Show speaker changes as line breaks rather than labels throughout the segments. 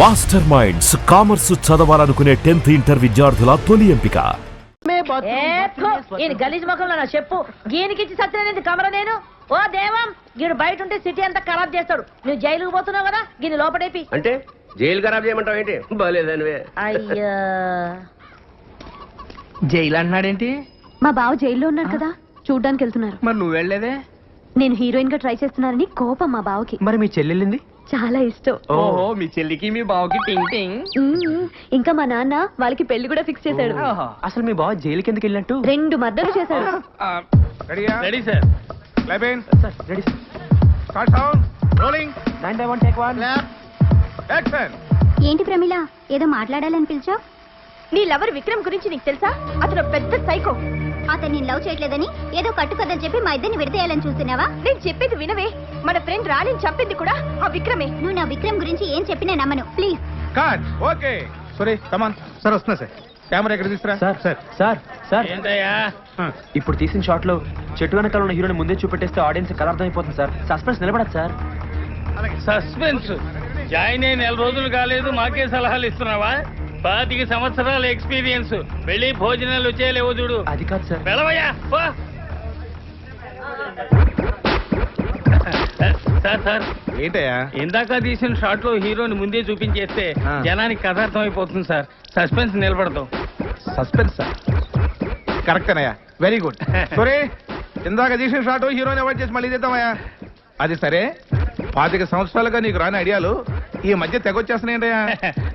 Master minds commerce చదవాలనుకునే 10th inter విద్యార్థుల తొలి ఎంపిక.
గలీజ్ ముఖంలో నా చెప్పు గీనికిచ్చి సత్యనేది కమర నేను. ఓ దేవం గీడు బయట ఉంటే సిటీ అంతా ఖరాబ్ చేస్తాడు. నువ్వు జైలుకు పోతున్నావు కదా గీని లోపడేపి.
అంటే జైలు ఖరాబ్ చేయమంటావు ఏంటి? బాలేదనివే.
అయ్యా
జైలు అంటున్నాడేంటి?
మా బావ జైల్లో ఉన్నాడు కదా, చూడ్డానికి వెళ్తున్నారు.
మరి నువ్వు వెళ్ళలేదే?
నేను హీరోయిన్ గా ట్రై చేస్తున్నానని కోపం మా బావకి.
మరి మీ చెల్లెళ్ళింది?
చాలా ఇష్టం.
ఓహో, మీ చెల్లికి మీ బావకి టింగ్ టింగ్.
ఇంకా మా నాన్న వాళ్ళకి పెళ్లి కూడా ఫిక్స్ చేశాడు.
అసలు మీ బావ జైలుకి ఎందుకు వెళ్ళినట్టు?
2 మర్డర్లు చేశాడు.
Ready sir. Ready sir.
ఏంటి ప్రమిళ, ఏదో మాట్లాడాలని పిలిచా? నీ లవర్ విక్రమ్ గురించి నీకు తెలుసా? అతను పెద్ద సైకో. అతన్ని లవ్ చేయట్లేదని ఏదో కట్టుకథలు చెప్పి మా ఇద్దరిని విడదీయాలని చూస్తున్నావా? నేను చెప్పేది వినవే. మన ఫ్రెండ్ రాణిని చంపింది కూడా ఆ విక్రమే. నువ్వు నా విక్రమ్ గురించి ఏం చెప్పినా నమ్మను, please.
Okay sorry come on sir. వస్తున్నా సార్. కెమెరా ఎక్కడ తీసుకురా
సార్. సార్ సార్ సార్ ఏంటయ్యా ఇప్పుడు తీసిన షాట్ లో చెట్టు వెనకాల ఉన్న హీరోని ముందే చూపెట్టేస్తే ఆడియన్స్ కలర్ అర్థమైపోతుంది సార్. సస్పెన్స్ నిలబడదు సార్.
సస్పెన్స్ జాయిన్ అయి 4 రోజులు కాలేదు, మాకే సలహాలు ఇస్తున్నావా? 25 సంవత్సరాల ఎక్స్పీరియన్స్. వెళ్ళి భోజనాలు వచ్చేలేవో చూడు.
అది కాదు సార్.
వెళ్ళవయ్యా. సార్ సార్
ఏంటయ్యా?
ఇందాక తీసిన షాట్ లో హీరోని ముందే చూపించేస్తే జనానికి కథ అర్థం అయిపోతుంది సార్. సస్పెన్స్ నిలబడతాం.
Suspense sir. కరెక్టేనయ్యా, వెరీ గుడ్. సారీ ఇందాక తీసిన షాట్ హీరోని అవాయిడ్ చేసి మళ్ళీ చేద్దామయ్యా. అది సరే, 25 సంవత్సరాలుగా నీకు రాని ఐడియాలు ఈ మధ్య తెగొచ్చేస్తున్నాయంటయ్యా.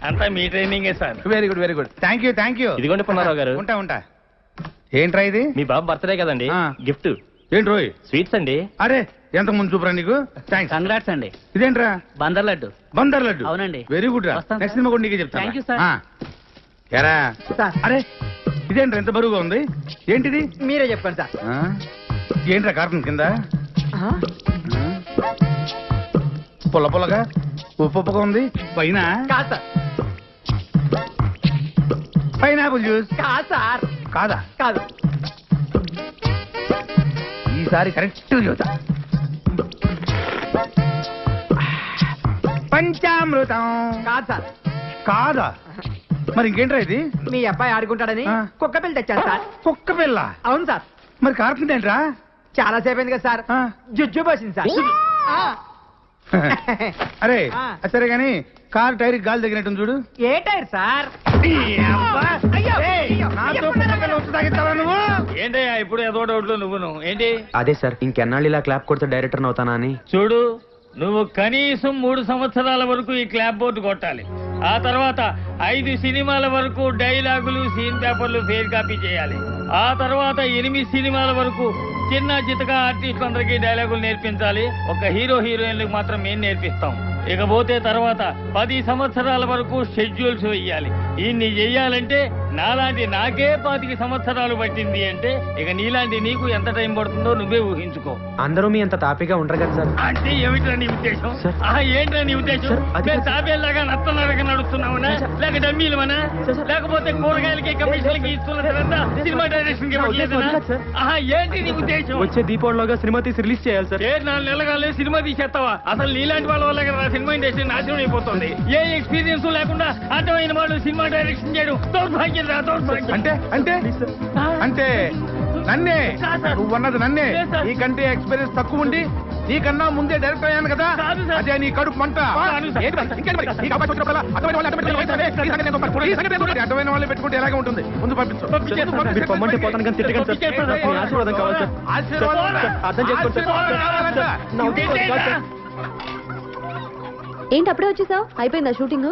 అంతా మీ ట్రైనింగే sir.
Very good very good. Thank you.
ఇదిగోండి పుల్లారావు గారు.
ఉంటా. ఏంట్రా ఇది?
మీ బాబు బర్త్డే కదండి, గిఫ్ట్.
ఏంటి రోయ్?
స్వీట్స్ అండి.
అరే ఎంత ముందు చూపురా నీకు. థ్యాంక్స్.
కంగ్రాట్స్ అండి.
ఇదేంట్రా?
బందర్ లడ్డు.
బందర్ లడ్డు?
అవునండి.
వెరీ గుడ్ రా.
వస్తాను
నెక్స్ట్ సినిమా కూడా నీకే చెప్తాను.
Thank you sir.
ఎరా అరే ఇదేంట్రా ఎంత బరువుగా ఉంది? ఏంటిది?
మీరే చెప్పండి సార్.
ఏంట్రా కార్టూన్ కింద పొల్ల పొల్లగా ఉప్పుగా ఉంది? పైన
కాదు సార్.
Pineapple juice?
కాదు సార్.
కాదా?
కాదు.
ఈసారి కరెక్ట్ చూద్దా. పంచామృతం?
కాదు సార్.
కాదా? మరి ఇంకేంట్రా ఇది?
మీ అబ్బాయి ఆడుకుంటాడని కుక్క పిల్ల తెచ్చాను సార్.
కుక్క పిల్ల?
అవును సార్.
మరి కార్టూన్ ఏంట్రా?
చాలా సేపు అయింది కదా సార్. జుజ్జు పోసింది సార్.
అరే సరే గాని కార్ టైర్ గాలి తగినట్టు చూడు.
ఏ టైర్ సార్?
నువ్వు
ఏంటయ్యా ఇప్పుడు ఏదో డౌట్లు నువ్వును ఏంటి?
అదే సార్, ఇంకెన్నాళ్ళు ఇలా క్లాప్ కొడితే డైరెక్టర్ అవుతానా అని.
చూడు, నువ్వు కనీసం 3 సంవత్సరాల వరకు ఈ క్లాప్ బోర్డు కొట్టాలి. ఆ తర్వాత 5 సినిమాల వరకు డైలాగులు, సీన్ పేపర్లు ఫెయిర్ కాపీ చేయాలి. ఆ తర్వాత 8 సినిమాల వరకు చిన్న చితక ఆర్టిస్టులందరికీ డైలాగులు నేర్పించాలి. ఒక హీరోయిన్లకు మాత్రం మేము నేర్పిస్తాం. ఇకపోతే తర్వాత 10 సంవత్సరాల వరకు షెడ్యూల్స్ వెయ్యాలి. ఇన్ని చెయ్యాలంటే నాలాంటి నాకే 25 సంవత్సరాలు పట్టింది అంటే ఇక నీలాంటి నీకు ఎంత టైం పడుతుందో నువ్వే ఊహించుకో.
అందరూ మీ అంత తాపిగా ఉండరు కదా సార్.
అంటే ఏమిట్రా నీ ఉద్దేశం? ఏంట్రా నీ ఉద్దేశం? మేము తాబేలాగా నత్తనడక నడుస్తున్నామనా, లేక డమ్మీలమనా, లేకపోతే కూరగాయలకి కమిషన్లకి ఇస్తున్న సినిమా డైరెక్షన్ కి ఏంటి నీ ఉద్దేశం?
వచ్చే దీపావళిలోగా సినిమా తీసి రిలీజ్ చేయాలి సార్.
4 నెలలుగా సినిమా తీసేస్తావా? అసలు నీలాంటి వాళ్ళ వల్ల కదా సినిమా ఇండస్ట్రీ నాశనం అయిపోతుంది. ఏ ఎక్స్పీరియన్స్ లేకుండా అర్థమైన వాళ్ళు సినిమా డైరెక్షన్ చేయడం దౌర్భాగ్యం రా, దౌర్భాగ్యం.
అంటే అంటే అంటే నన్నే నువ్వన్నది నన్నే. నీకంటే ఎక్స్పీరియన్స్ తక్కువ ఉండి నీకన్నా ముందే డైరెక్టర్ అయ్యాను కదా, అదే నీ కడుపు మంట. అర్థమైన వాళ్ళే పెట్టుకుంటే ఎలాగే ఉంటుంది. ముందు పంపించు.
ఏంటి అప్పుడే వచ్చేసావు? అయిపోయిందా షూటింగ్?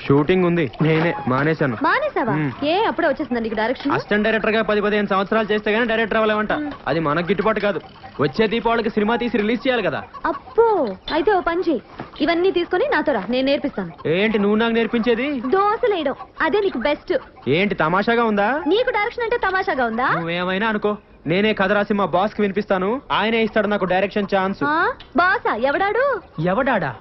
షూటింగ్ ఉంది, నేనే మానేశాను.
మానేసావా? ఏ అప్పుడే వచ్చేసిందా నీకు డైరెక్షన్?
అసిస్టెంట్ డైరెక్టర్ గా 10-15 సంవత్సరాలు చేస్తే గానీ డైరెక్టర్ అవ్వలేమంట. అది మనకు గిట్టుబాటు కాదు. వచ్చే దీపావళికి సినిమా తీసి రిలీజ్ చేయాలి కదా.
అప్పో అయితే ఓ పని చెయ్యి, ఇవన్నీ తీసుకొని నాతో రా, నేను నేర్పిస్తాను.
ఏంటి నువ్వు నాకు నేర్పించేది?
దోశలేయడం, అదే నీకు బెస్ట్.
ఏంటి తమాషాగా ఉందా?
నీకు డైరెక్షన్ అంటే తమాషాగా ఉందా?
నువ్వేమైనా అనుకో, నేనే కథ రాసి మా బాస్ కి వినిపిస్తాను. ఆయనే ఇస్తాడు నాకు డైరెక్షన్ ఛాన్స్.
బాసా? ఎవడాడు?
ఎవడాడా?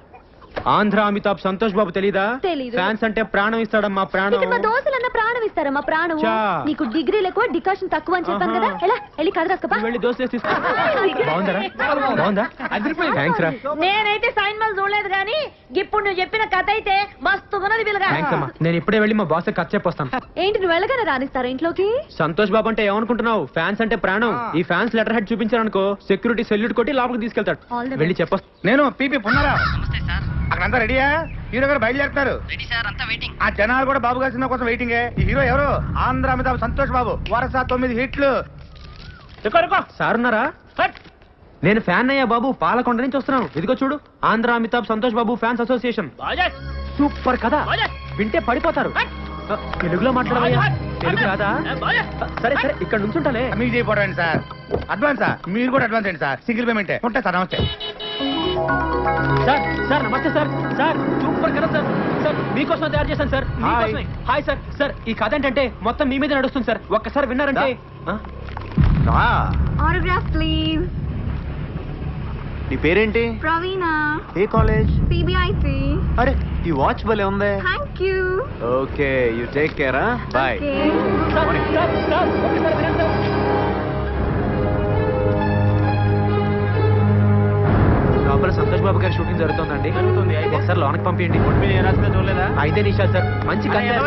ఆంధ్ర అమితాబ్ సంతోష్ బాబు తెలీదా?
తెలీదు.
ఫ్యాన్స్ అంటే ప్రాణం ఇస్తాడమ్మా ప్రాణం.
ఇది మా దోశలన్న ప్రాణం ఇస్తారమ్మా ప్రాణం.
చా.
నీకు డిగ్రీలు ఎక్కువ డికాషన్ తక్కువ అని చెప్పాను
ఆహా.
కదా. ఎలా వెళ్ళి కదరక్కపా.
వెళ్ళి దోశ తీసుకో. బాగుందరా? బాగుందా? థ్యాంక్స్ రా.
నేనైతే సైన్ మల్ చూడలేదు కానీ ఇప్పుడు నువ్వు చెప్పిన కథ అయితే మస్తున్నది పిల్లగా.
థ్యాంక్స్ అమ్మా. నేను ఇప్పుడే వెళ్ళి మా బాస్ కట్ చెప్పొస్తాను.
ఏంటి నువ్వు వెళ్ళగానే రానిస్తారా ఇంట్లోకి?
సంతోష్ బాబు అంటే ఏమనుకుంటున్నావు? ఫ్యాన్స్ అంటే ప్రాణం. ఈ ఫ్యాన్స్ లెటర్ హెడ్ చూపించారనుకో సెక్యూరిటీ సెల్యూట్ కొట్టి లోపలికి తీసుకెళ్తాడు.
All the
వెళ్ళి చెప్పొస్తా.
నేను పీపీ పున్నారా అక్కడంతా రెడీయా? హీరో గారు బయలుదేరుతారు. ఆ జనాలు కూడా బాబు గారి సినిమా కోసం వెయిటింగే. ఈ హీరో ఎవరు? ఆంధ్ర అమితాబ్ సంతోష్ బాబు. వరుస 9 హిట్లు.
సార్ ఉన్నారా? నేను ఫ్యాన్ అయ్యా బాబు, పాలకొండ నుంచి వస్తున్నాను. ఇదిగో చూడు, Andhra Amitabh Santosh Babu fans association. Super కదా, వింటే పడిపోతారు. తెలుగులో మాట్లాడవయ్యా. తెలుగు రాదా? సరే సరే, ఇక్కడ నుంచి ఉంటాలే.
మీకు చేయబోడండి సార్. అడ్వాన్సా? మీరు కూడా అడ్వాన్స్ అండి సార్. సింగిల్ పేమెంటే ఉంటాయి సార్. నమస్తే
సార్. సార్ నమస్తే సార్. సార్ సూపర్ కదా సార్. సార్ మీకోసం తయారు చేశాను సార్. మీకోసమే. Hi sir. సార్ ఈ కథ ఏంటంటే మొత్తం మీ మీద నడుస్తుంది సార్. ఒక్కసారి విన్నారంటే.
Autograph please.
నీ పేరేంటి?
ప్రవీణ.
ఏ కాలేజ్?
సిబిఐసి.
అరే ఈ వాచ్ భలే ఉంది.
Thank you.
Okay you take care. Bye.
Sir, sir, sir, ఒక్కసారి వినండి సార్. లోపల సంతోష్ బాబు గారి షూటింగ్ జరుగుతుందండి. ఒకసారి లోనకి పంపించండి. చూడలేదా? 5 నిమిషాలు సార్. మంచి కంటెంట్.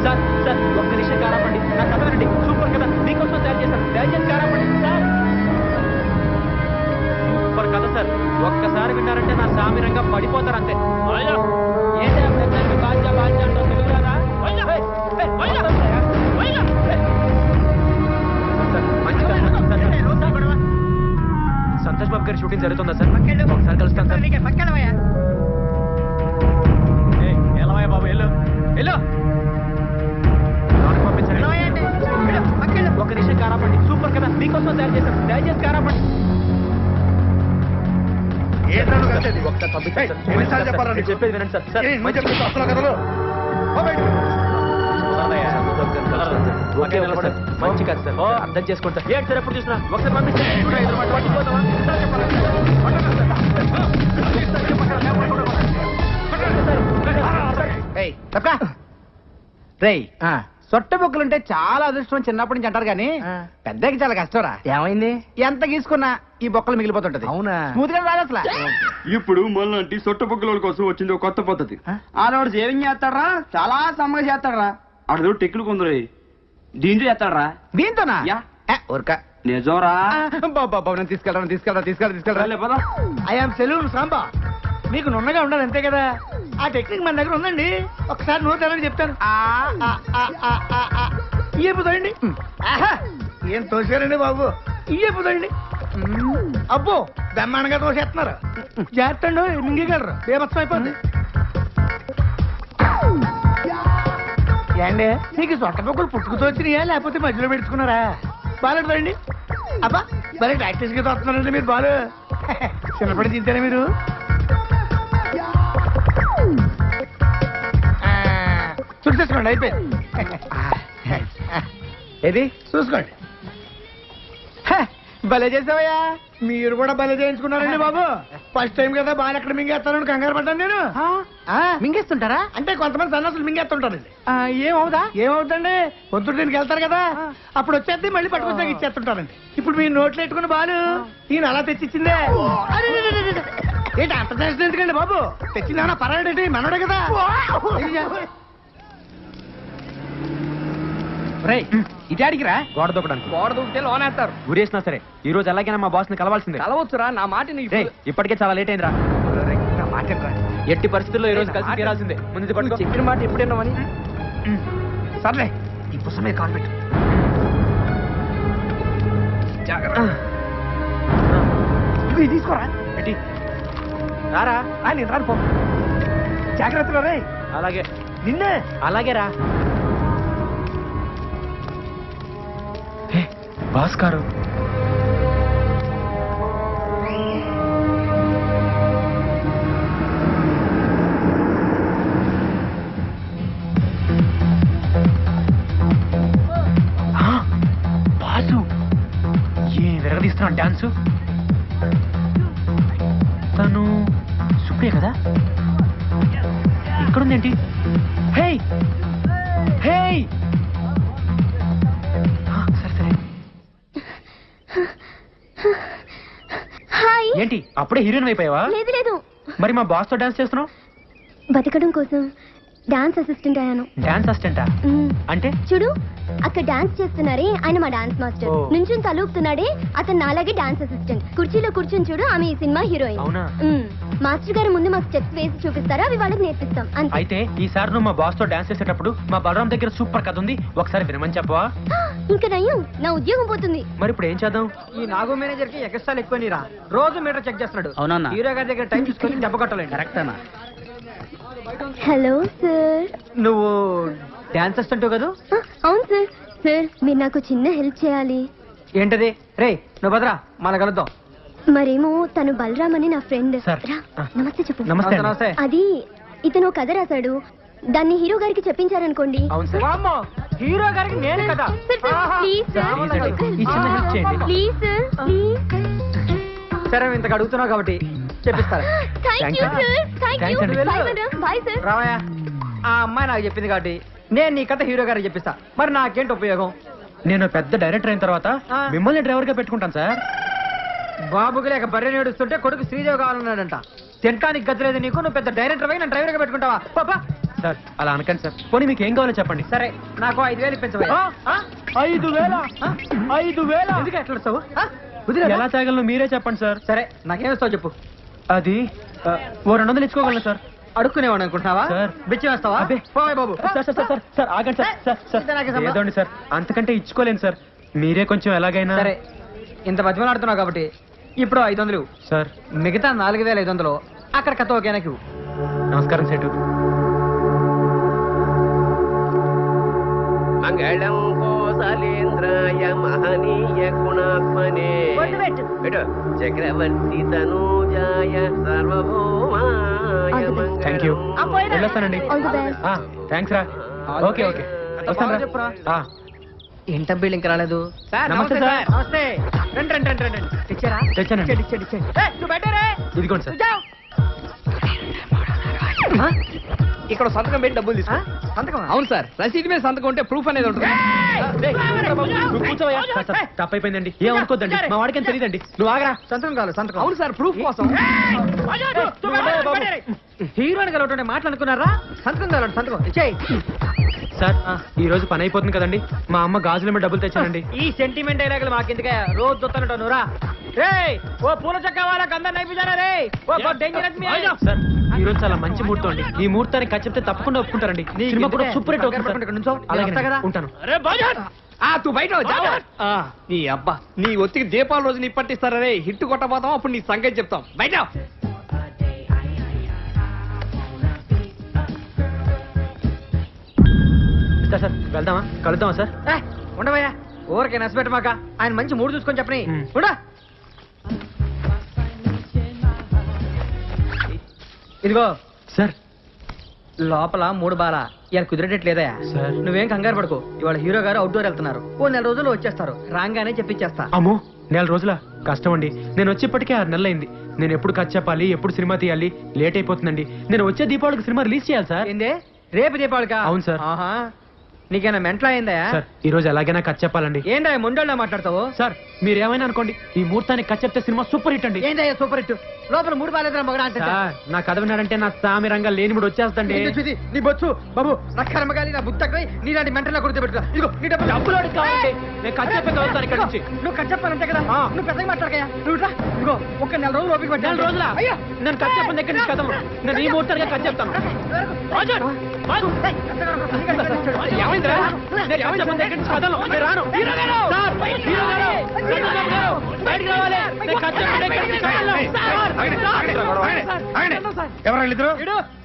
సార్ సార్ ఒక్క నిమిషం కారాపండి. నా కథ వినండి. సూపర్ కదా, మీకోసం తయారు చేశాను. దయచేసి కారాపండి సార్. సూపర్ కథ సార్. ఒక్కసారి విన్నారంటే నా సామిరంగా పడిపోతారు అంతే. ఏంటి బాధ్య బాధ్య అంటూ తెలుగురారా? మంచి సంతోష్ బాబు గారి షూటింగ్ జరుగుతుందా సార్? ఒకసారి కలుస్తాను సార్. ఎలావయ్యా బాబు, వెళ్ళు వెళ్ళు. పంపించండి. ఒక్క నిమిషం కారాపండి. సూపర్ కదా, మీకోసం తయారు చేశాను. దయచేసి కారాపండి. ఒకసారి పంపించండి సార్. చెప్పేది వినండి సార్. సార్ మంచి కాదు సార్. అర్థం చేసుకుంటా. ఏంటి సార్ ఎప్పుడు చూసినా? ఒకసారి పంపించండి.
రేయ్ సొట్ట బొక్కులుంటే చాలా అదృష్టం చిన్నప్పటి నుంచి అంటారు కానీ పెద్దకి చాలా కష్టంరా. ఏమైంది? ఎంత గీసుకున్నా ఈ బొక్కలు మిగిలిపోతుంటది. అవునా? స్మూత్ గా రాదు అసలు.
ఇప్పుడు మళ్ళీ సొట్ట బొక్కల కొరకు వచ్చింది ఒక కొత్త పద్ధతి. ఆడవాడు సేవింగ్ చేస్తాడరా, చాలా సమ్మగా చేస్తాడరా. ఆడదు టెక్నిక్ ఉందిరే, దీంతో చేస్తాడరా.
దీంతోనా? ఊరక
నిజంరా.
బాబు తీసుకెళ్ళరా. I am saloon Samba. మీకు నున్నగా ఉండాలి అంతే కదా. ఆ టెక్నిక్ మన దగ్గర ఉందండి. ఒకసారి నోరు తెరని చెప్తాను. ఇయ్యపుదండి. ఏం తోసారండి బాబు? ఇయ్యపుదండి. అబ్బో బ్రహ్మాండంగా తోసేస్తున్నారు. జాగ్రత్త మింగగలరు, బేమత్సం అయిపోద్ది. ఏండి నీకు సొట్ట పొక్కులు పుట్టుకుతో వచ్చినాయా లేకపోతే మధ్యలో పెట్టుకున్నారా? బాగాలేదండి. అబ్బా భలే ప్రాక్టీస్ గా తోస్తున్నారండి మీరు. బాలు చిన్నప్పటి తింటారా మీరు? చూసేసుకోండి, అయిపోయింది. ఏది చూసుకోండి. భలే చేసావయ్యా. మీరు కూడా భలే చేయించుకున్నారండి బాబు. ఫస్ట్ టైం కదా బాగా ఎక్కడ మింగేస్తానని కంగారు పడ్డాను నేను. మింగేస్తుంటారా? అంటే కొంతమంది సన్నాసులు మింగేస్తుంటారండి. ఏమవుదా? ఏమవుతండి, పొద్దున్న దీనికి వెళ్తారు కదా, అప్పుడు వచ్చేది మళ్ళీ పట్టుకొచ్చాక ఇచ్చేస్తుంటారండి. ఇప్పుడు మీరు నోట్లు పెట్టుకుని బాలు ఈయన అలా తెచ్చిచ్చిందే. ఏంటి అంత చేసిన ఎందుకండి బాబు? తెచ్చిందేమన్నా పర్వాలేంటి, మనోడే కదా. ఇటాడికిరా
గోడ దూకడానికి.
గోడ దూకితే లోనేస్తారు.
గురేసినా సరే ఈ రోజు ఎలాగైనా మా బాస్ ని కలవాల్సిందే.
కలవచ్చురా, నా మాట
ఇప్పటికే చాలా లేట్ అయిందిరా. ఎట్టి పరిస్థితుల్లో ఈ రోజు కలిసి తీరాల్సిందే. ముందు పట్టుకో.
చెప్పిన మాట ఎప్పుడేనామని. సర్లే ఈ పుస్తమే కాల్ పెట్టు. ఇవి తీసుకోరా.
పెట్టి రారా.
నేను రాను పో. జాగ్రత్తగా రే.
అలాగే
నిన్నే.
అలాగే రా. బాస్ గారు బాసు ఏ విరగదీస్తున్నాడు డాన్సు. ఇక్కడ ఉంది ఏంటి? హే హే సరే సరే.
హాయ్.
ఏంటి అప్పుడే హీరోయిన్ అయిపోయావా?
లేదు లేదు,
మరి మా బాస్ తో డాన్స్ చేస్తున్నావు?
బతకడం కోసం డాన్స్ అసిస్టెంట్ అయ్యాను.
డాన్స్ అసిస్టెంటా? అంటే
చూడు, అక్కడ డాన్స్ చేస్తున్నారే ఆయన మా డాన్స్ మాస్టర్.
ఓ.
నుంచుని తలూపుతున్నాడే అతను నాలాగే డాన్స్ అసిస్టెంట్. కుర్చీలో కూర్చొని చూడు, ఆమె ఈ సినిమా హీరోయిన్.
అవునా?
మాస్టర్ గారు ముందు మాకు స్టెప్స్ వేసి చూపిస్తారా, అవి వాళ్ళకి నేర్పిస్తాం అంతే.
అయితే ఈసారి నువ్వు మా బాస్ తో డాన్స్ చేసేటప్పుడు మా బలరాం దగ్గర సూపర్ కథ ఉంది, ఒకసారి వినమని చెప్పవా?
ఇంకా నయ్యం, నా ఉద్యోగం పోతుంది.
మరి ఇప్పుడు ఏం చేద్దాం?
ఈ నాగో మేనేజర్ కి ఎక్స్ట్రా ఎక్కువ నీరా, రోజు మీటర్ చెక్ చేస్తున్నాడు.
అవునన్నా.
హీరో గారి దగ్గర టైం చూసుకొని దెబ్బ కొట్టలేదు.
కరెక్టేనా?
Hello sir.
నువ్వు డాన్స్ అసిస్టెంట్ కదా?
అవును సార్. సార్ మీరు నాకు చిన్న హెల్ప్ చేయాలి.
ఏంటది? రే నువ్వు భద్రా, మన కలుద్దాం.
మరేమో తను బలరామ్ అని నా ఫ్రెండ్.
సార్.
రా, నమస్తే చెప్పు.
నమస్తే అండి.
నమస్తే.
అది ఇతను ఒక కథ రాశాడు, దాన్ని హీరో గారికి చెప్పించారనుకోండి.
అవును సార్.
వామ్మో, హీరో గారికి నేను కదా.
Sir, sir, please sir.
Please అండి, ఈ చిన్న హెల్ప్ చేయండి.
Please sir, please.
సరే ఇంతకు అడుగుతున్నావు కాబట్టి చెప్పిస్తారా?
Thank you sir, thank you.
Thanks అండి.
Bye madam, bye sir.
రావయ్యా, ఆ అమ్మాయి నాకు చెప్పింది కాబట్టి నేను నీ కథ హీరో గారికి చెప్పిస్తా. మరి నాకేంటి ఉపయోగం?
నేను పెద్ద డైరెక్టర్ అయిన తర్వాత మిమ్మల్ని డ్రైవర్ గా పెట్టుకుంటాను సార్.
బాబుకి లేక బర్రె నేడుస్తుంటే కొడుకు శ్రీదేవి కావాలన్నాడంట. తినడానికి గతి లేదు నీకు, నువ్వు పెద్ద డైరెక్టర్ అయి నన్ను డ్రైవర్ గా పెట్టుకుంటావా? పాపా.
సార్ అలా అనకండి సార్. పోనీ మీకు ఏం కావాలో చెప్పండి.
సరే నాకు 5,000 ఇప్పించవయ్యా. 5,000 ఎందుకు ఎట్లా వస్తావు?
ఎలా తాగలను మీరే చెప్పండి సార్.
సరే నాకేమిస్తావు చెప్పు.
అది ఓ 200 ఇచ్చుకోగలను సార్.
అడుక్కునేవాడు అనుకుంటున్నావా?
సార్.
బిచ్చి వేస్తావా?
అబ్బే.
పోయ్ బాబు.
Sir sir sir sir sir ఆగండి సార్. సార్ సార్
ఇంత నాకే సంబంధం.
ఏదోండి సార్, అంతకంటే ఇచ్చుకోలేను సార్. మీరే కొంచెం ఎలాగైనా.
సరే ఇంత బతిమలాడుతున్నావు కాబట్టి ఇప్పుడు 500.
సార్
మిగతా 4,500 అక్కడ కథ ఓకే నాకు.
నమస్కారం సేటు.
మంగళం కోసలేంద్రాయ మహనీయ గుణాత్మనే
బొట్టు పెట్టు.
పెట్టు. చక్రవర్తి తనూజాయ సర్వభౌమాయ
థ్యాంక్ యూ.
ఆ, పోయినా.
వెళ్ళొస్తానండి.
All the best.
థ్యాంక్స్ రా. ఓకే ఓకే వస్తాను
చెప్పురా.
రా.
ఏంట బిల్డింగ్ రాలేదు.
నమస్తే సార్.
నమస్తే. రండి రండి రండి రండి. తెచ్చారా?
తెచ్చానండి.
ఇచ్చేయండి. నువ్వు బయటరే.
ఇదిగోండి సార్.
ఇక్కడ సంతకం పెట్టి డబ్బులు తీసుకో.
సంతకం?
అవును సార్, రసీదు మీద సంతకం ఉంటే ప్రూఫ్ అనేది ఉంటుంది.
నువ్వు కూర్చోవయ్యా. సార్, సార్, తప్పైపోయిందండి, ఏమనుకోద్దండి, మా వాడికి తెలియదండి. నువ్వు ఆగరా.
సంతకం కావాలి, సంతకం.
అవును సార్, ప్రూఫ్ కోసం.
హీరోని కలవటం మాట్లాడుకున్నారా? సంతకం కావాలి, సంతకం ఇచ్చేయి.
సార్ ఈ రోజు పని అయిపోతుంది కదండి, మా అమ్మ గాజుల మీద డబ్బులు తెచ్చానండి.
ఈ సెంటిమెంట్ డైలాగులు మాకెందుకే, రోజు చూస్తానంట నువ్వురా. రే ఓ పూల చక్క వాళ్ళకి అందరు నైపుజారా రే. ఓ డేంజరస్ మీ.
సార్ ఈ రోజు చాలా మంచి ముహూర్తం అండి, ఈ ముహూర్తానికి ఖర్చు చెప్తే తప్పకుండా ఒప్పుకుంటారండి. సినిమా కూడా సూపర్ హిట్ అవుతుంది సార్. అలాగే ఉంటాను.
తూ బయట నీ అబ్బా, నీ ఒత్తికి దీపాల రోజు నీ పట్టిస్తారా రే. హిట్ కొట్టబోతాం, అప్పుడు నీ సంగతి చెప్తాం. బయట
సార్ వెళ్దామా, కలుద్దామా సార్?
ఉండవయ్యా, ఊరికే నచ్చబెట్టమాక. ఆయన మంచి మూడు చూసుకొని చెప్పని. ఉండా. ఇదిగో
సార్
లోపల 3 బాల ఇలా కుదిరేటట్లేదా
సార్?
నువ్వేం కంగారు పడుకో, ఇవాళ హీరో గారు అవుట్డోర్ వెళ్తున్నారు. ఓ 4 రోజుల్లో వచ్చేస్తారు, రాగానే చెప్పించేస్తా.
అమ్మో 4 రోజుల కష్టం అండి. నేను వచ్చేప్పటికే 6 నెలలు అయింది. నేను ఎప్పుడు ఖర్చు చెప్పాలి, ఎప్పుడు సినిమా తీయాలి, లేట్ అయిపోతుందండి. నేను వచ్చే దీపావళికి సినిమా రిలీజ్ చేయాలి సార్.
ఏందే రేపు దీపావళికా?
అవును సార్.
ఆహా, నీకేనా మెంటల్ అయిందా?
సార్ ఈ రోజు ఎలాగైనా ఖర్చు చెప్పాలండి.
ఏందా ముండోళ్ళ మాట్లాడతావు?
సార్ మీరు ఏమైనా అనుకోండి, ఈ ముహూర్తానికి ఖర్చు చెప్తే సినిమా సూపర్ హిట్ అండి.
ఏందయ్యా సూపర్ హిట్? లోపల 3 బాలేదా మగడా అంటే?
సార్ నా కథ విన్నాడంటే నా సామిరంగా లేని మూడు వచ్చేస్తండి.
నీ బొచ్చు బాబు, నా కర్మగాలి, నా బుద్ధకై నీలాంటి మెంటల్ గుర్తుపెట్టుకో. ఇదిగో నీ డబ్బులు
కావాలండి, నేను ఖర్చు చెప్పే కలుగుతాను ఇక్కడ నుంచి.
నువ్వు ఖర్చు చెప్పాలంటే కదా, నువ్వు పెద్దగా మాట్లాడకయ్యా. నువ్వు ఇట్లా ఇదిగో ఒక 4 రోజులు ఓపిక పట్టు.
4 రోజుల నేను ఖర్చు చెప్పిన దగ్గర నుంచి కథలు నేను ఈ ముహూర్తానికి ఖర్చు చెప్తాను. ఏమైందిరా? నేను ఖర్చు చెప్పిన దగ్గర నుంచి కథలు నేను రాను. సార్, హీరో గారు, బయటికి రావాలి. నేను ఖర్చు చెప్పిన దగ్గర నుంచి కథలు.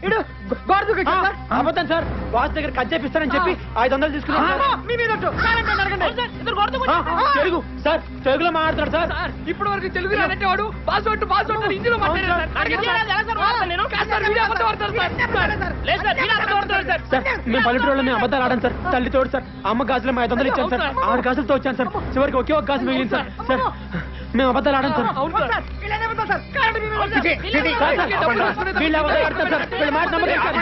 ఇడు గోడ దూకొచ్చాడు సార్.
అబద్ధం సార్, బాస్ దగ్గర ఖర్చు చేపిస్తానని చెప్పి 500 తీసుకున్నాను.
మీ మీద ఒట్టు.
తెలుగు సార్, తెలుగులో మాట్లాడతాడు సార్.
ఇప్పటి వరకు తెలుగు రాదంటే వాడు పాస్వర్డ్ హిందీలో మాట్లాడారు.
సార్ మేము పల్లెటూరులో మేము అబద్ధాలు ఆడాను సార్. తల్లి తోడు సార్, అమ్మ గాజులు 500 ఇచ్చాను సార్. 6 గాజులతో వచ్చాను సార్. చివరికి ఒకే ఒక గాజు మిగిలింది సార్. సార్ మేము అబద్ధాలు ఆడం సార్. వీళ్ళు అబద్ధాలు ఆడతారు సార్. వీళ్ళ మాట నమ్మకం సార్.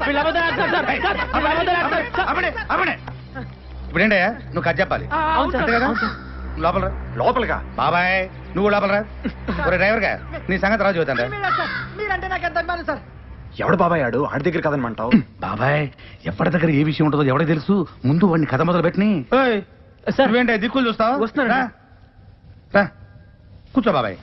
వీళ్ళు అబద్ధాలు ఆడతారు సార్. వీళ్ళు అబద్ధాలు ఆడతారు సార్.
ఇప్పుడేంటయ్యా నువ్వు కథ చెప్పాలి
అవును సార్.
అంతే కదా లోపల
లోపలిగా
బాబాయ్ నువ్వు లోపలరా ఒరే డ్రైవర్ గా నీ సంగతి రాజు చూద్దాం
మీరంటే నాకు ఎంత అభిమానం సార్.
ఎవడు బాబాయ్ ఆడు ఆడి దగ్గర కదనమంటావు?
బాబాయ్ ఎవరి దగ్గర ఏ విషయం ఉంటుందో ఎవరికి తెలుసు ముందు వాడిని కథ మొదలు పెట్టిని
సార్
నువ్వేంటే దిక్కులు చూస్తావు
వస్తున్నాను.
రా కూర్చో బాబాయ్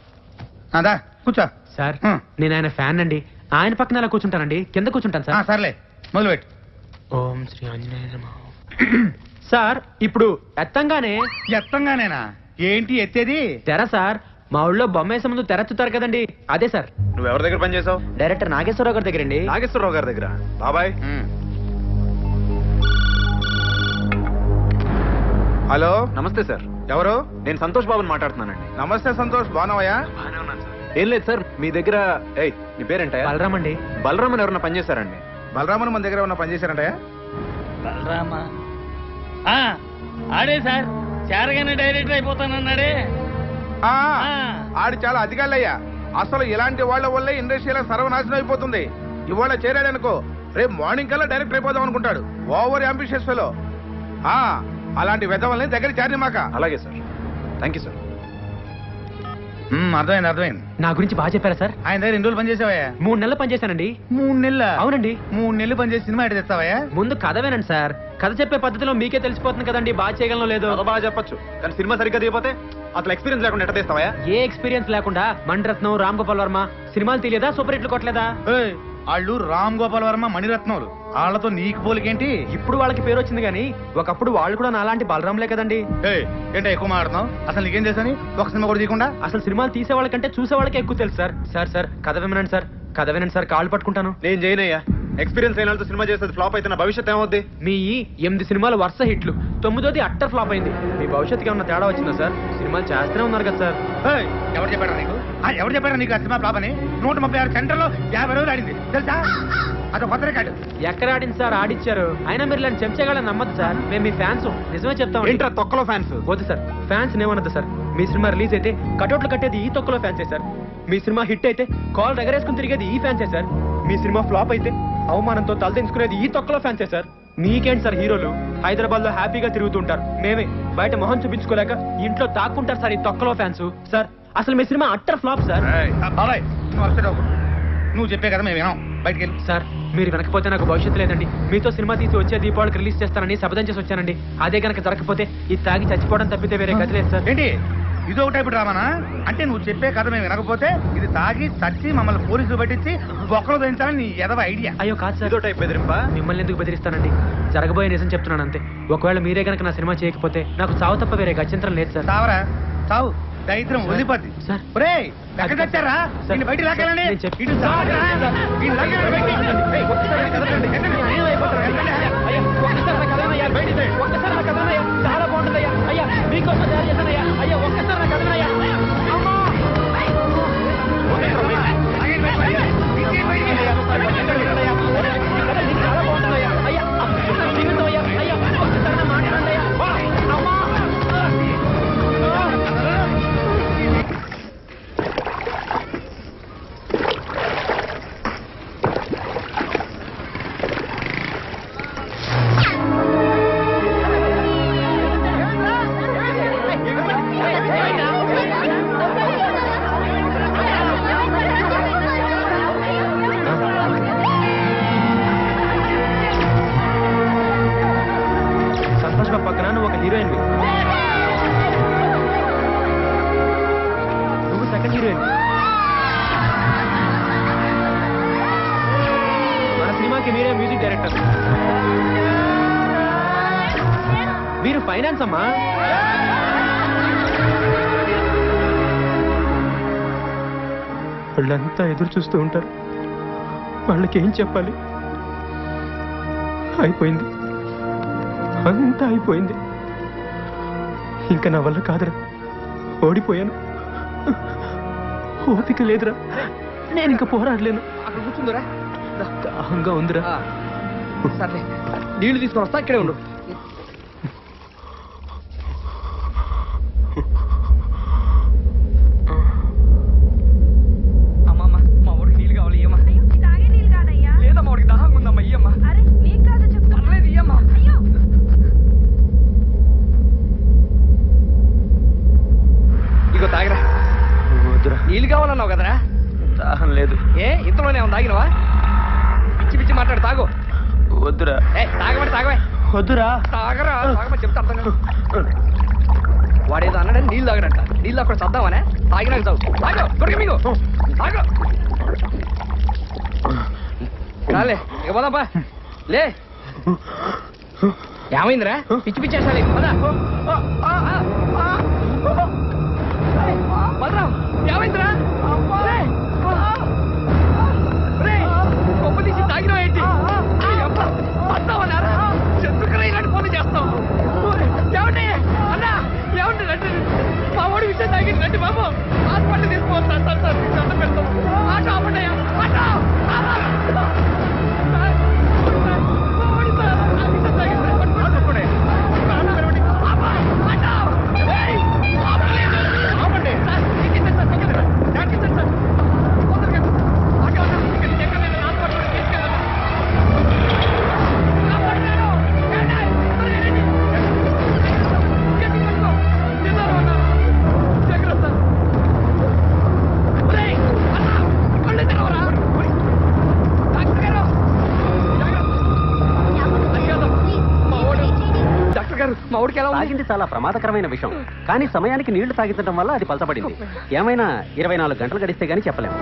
దా కూర్చో
సార్ నేను ఆయన ఫ్యాన్ అండి. ఆయన పక్కన ఎలా కూర్చుంటానండి? కింద కూర్చుంటాను సార్.
సర్లే మొదలు పెట్టు.
ఓం శ్రీ ఆంజనేయ నమః. సార్ ఇప్పుడు
ఎత్తంగానేనా ఏంటి ఎత్తేది?
తెర సార్. మా ఊళ్ళో బొమ్మ వేసే ముందు తెరచుతారు కదండి, అదే సార్.
నువ్వు ఎవరి దగ్గర పని చేసావు?
డైరెక్టర్ నాగేశ్వరరావు గారి దగ్గర అండి.
నాగేశ్వరరావు గారి దగ్గర. బాబాయ్
హలో
నమస్తే సార్.
ఎవరు?
నేను సంతోష్ బాబుని మాట్లాడుతున్నానండి.
నమస్తే సంతోష్ బాగున్నావయ్యా?
ఏం లేదు సార్, మీ దగ్గర నీ పేరేంటయ్యా?
బలరామ్ అండి.
బలరామన్ ఎవరన్నా పని చేశారండి?
బలరామన్ మన దగ్గర ఉన్న పని చేశారంటయ్యా?
బలరామా ఆడే సార్, చేరగానే డైరెక్టర్ అయిపోతానన్నాడే.
ఆడు చాలా అధికారులయ్యా. అసలు ఇలాంటి వాళ్ళ వల్లే ఇండస్ట్రీలో సర్వనాశనం అయిపోతుంది. ఇవాళ చేరాడనుకో రేపు మార్నింగ్ కల్లా డైరెక్టర్ అయిపోదాం అనుకుంటాడు. Over ambitious fellow. అలాంటి వెధవల్ని దగ్గర చేరి మాక.
అలాగే సార్, థ్యాంక్ యూ సార్.
అర్థమైంది.
నా గురించి బాగా చెప్పారా సార్?
ఆయన దగ్గర 2 రోజులు పనిచేసావయ్యా?
3 నెలలు పనిచేశానండి.
3 నెలల?
అవునండి.
3 నెలలు పనిచేసి సినిమా ఎటు తెస్తావయ్యా?
ముందు కథ వినండి సార్. కథ చెప్పే పద్ధతిలో మీకే తెలిసిపోతుంది కదండి బాగా చేయగలనో లేదో.
బాగా చెప్పొచ్చు, కానీ సినిమా సరిగ్గా దిగిపోతే అసలు ఎక్స్పీరియన్స్ లేకుండా ఎట్ట తీస్తావా?
ఏ ఎక్స్పీరియన్స్ లేకుండా మణిరత్నం, రామ్ గోపాల్ వర్మ సినిమాలు తెలియదా? సూపర్ హిట్లు కొట్టలేదా?
వాళ్ళు రామ్ గోపాల్ వర్మ, మణిరత్నములు. వాళ్ళతో నీకు పోలికేంటి?
ఇప్పుడు వాళ్ళకి పేరు వచ్చింది కానీ ఒకప్పుడు వాళ్ళు కూడా నాలాంటి బలరాంలే కదండి.
ఏంటో ఎక్కువ మాట్లాడుతున్నావు? అసలు నీకేం చేశాని ఒక సినిమా కూడా తీయకుండా?
అసలు సినిమాలు తీసే వాళ్ళకంటే చూసే వాళ్ళకే ఎక్కువ తెలుసు సార్. సార్ కథ వినండి సార్. కథ వినండి సార్, కాళ్ళు పట్టుకుంటాను.
నేను చేయనయ్యా. ఎక్స్పీరియన్స్ అయిన వాళ్ళతో సినిమా చేసేది ఫ్లాప్ అయితే నా భవిష్యత్ ఏమవుద్ది?
మీ 8 సినిమాలు వరుస హిట్లు, 9ది అట్టర్ ఫ్లాప్ అయింది. మీ భవిష్యత్తుకి ఏమన్నా తేడా వచ్చిందా సార్? సినిమాలు చేస్తూనే ఉన్నారు కదా సార్.
ఎవరు చెప్పారా నీకు? ఎవరు చెప్పారా నీకు ఆ సినిమా ఫ్లాప్ అని? 136 సెంటర్లో 50 రోజులు ఆడింది తెలుసా? అది కొత్త రికార్డు.
ఎక్కడ ఆడింది సార్? ఆడిచ్చారు. అయినా మీరు ఇలాంటి చెంచగాళ్ళని నమ్మద్దు సార్. మేము మీ ఫ్యాన్స్, నిజమే చెప్తాం.
ఏంట్రా తొక్కలో ఫ్యాన్స్?
వద్దు సార్, ఫ్యాన్స్ ఏమన్నది సార్. మీ సినిమా రిలీజ్ అయితే కటౌట్లు కట్టేది ఈ తొక్కలో ఫ్యాన్సే సార్. మీ సినిమా హిట్ అయితే కాల్ ఎగరేసుకుని తిరిగేది ఈ ఫ్యాన్సే సార్. మీ సినిమా ఫ్లాప్ అయితే అవమానంతో తలదించుకునేది ఈ తొక్కలో ఫ్యాన్సే సార్. మీకేంటి సార్ హీరోలు హైదరాబాద్ లో హ్యాపీగా తిరుగుతుంటారు, మేమే బయట మొహం చూపించుకోలేక ఇంట్లో దాక్కుంటారు సార్ ఈ తొక్కలో ఫ్యాన్స్. సార్ అసలు మీ సినిమా అట్టర్ ఫ్లాప్ సార్.
నువ్వు చెప్పే కదా మేము వినాం. బయటికి వెళ్ళి.
సార్ మీరు వెనకపోతే నాకు భవిష్యత్తు లేదండి. మీతో సినిమా తీసి వచ్చే దీపావళికి రిలీజ్ చేస్తానని శపథం చేసి వచ్చానండి. అదే కనుక జరగకపోతే ఇది తాగి చచ్చిపోవడం తప్పితే వేరే గతి లేదు సార్.
ఏంటి ఇదో టైపు డ్రామానా? అంటే నువ్వు చెప్పే కథ మేము వినకపోతే ఇది తాగి చచ్చి మమ్మల్ని పోలీసులు పట్టించి బొక్కలు దించాలని నీ ఎదవ ఐడియా?
అయ్యో కాదు సార్.
ఇదో టైప్ బెదిరింపా?
మిమ్మల్ని ఎందుకు బెదిరిస్తానండి? జరగబోయే నిజం చెప్తున్నాను అంతే. ఒకవేళ మీరే కనుక నా సినిమా చేయకపోతే నాకు చావు తప్ప వేరే గత్యంతరం లేదు సార్.
చావరా చావు, దరిద్రం వదిలిపోద్ది.
సార్
ఒరేయ్ ఎక్కడ తెచ్చారా? నిన్ను బయటికి లాగాలని ఇటు చావరా? నిన్ను లాగాలని బయటికి. ఏయ్, ఒక్కసారి కదలండి.
చాలా బాగుంటుందయ్యా. అయ్యా మీకోసం తయారు చేశానయ్యా. అయ్యా ఒక్కసారి నాకు కదలయ్యా. చాలా బాగుంటుందయ్యా. అయ్యా జీవితం అయ్యా. అయ్యా ఒక్కసారి మాట్లాడండి అయ్యా. అమ్మా పక్కన నువ్వు ఒక హీరోయిన్, నువ్వు సెకండ్ హీరోయిన్. మన సినిమాకి మీరే మ్యూజిక్ డైరెక్టర్, మీరు ఫైనాన్స్ అమ్మా. వాళ్ళంతా ఎదురు చూస్తూ ఉంటారు, వాళ్ళకి ఏం చెప్పాలి? అయిపోయింది, అంతా అయిపోయింది. ఇంకా నా వల్ల కాదురా, ఓడిపోయాను. ఓపిక లేదురా, నేను ఇంకా పోరాడలేను.
అక్కడ కూర్చుందిరా,
దాహంగా ఉందిరా.
సర్లే నీళ్లు తీసుకొని వస్తా, ఇక్కడే ఉండు.
అన్నావు కదరా?
దాహం లేదు.
ఏ ఇంతలోనే ఉంది, తాగినవా? పిచ్చి పిచ్చి మాట్లాడు, తాగు.
వద్దురా.
తాగబడి తాగవే.
వద్దురా.
తాగరా, తాగమని చెప్తా అర్థం కాదు. వాడేదో అన్నాడని నీళ్ళు తాగడంట. నీళ్ళు అక్కడ చద్దామనే తాగినాక చావు. తాగు, దొరికి మీకు తాగు. రాలే, ఇక పోదాపా. లే, ఏమైందిరా? పిచ్చి పిచ్చి వేసాలి. బలరాం, ఏమైందిరా? కొమ్మ తీసి తాగినా ఏంటి? వస్తావన్నారా? చంద్రుకరా ఇలాంటి పనులు చేస్తాం. ఏమండి అన్నా, ఏమండి రండి, మా వాడి విషయం తాగి రండి బాబు. హాస్పిటల్ తీసుకోవాలి సార్. సార్ చంద్ర పెడతాం. ఆటో ఆపండియా, ఆటో. మా ఊడికి ఎలా
తాగింది చాలా ప్రమాదకరమైన విషయం, కానీ సమయానికి నీళ్లు తాగించడం వల్ల అది పలచబడింది. ఏమైనా 24 గంటలు గడిస్తే గానీ చెప్పలేము.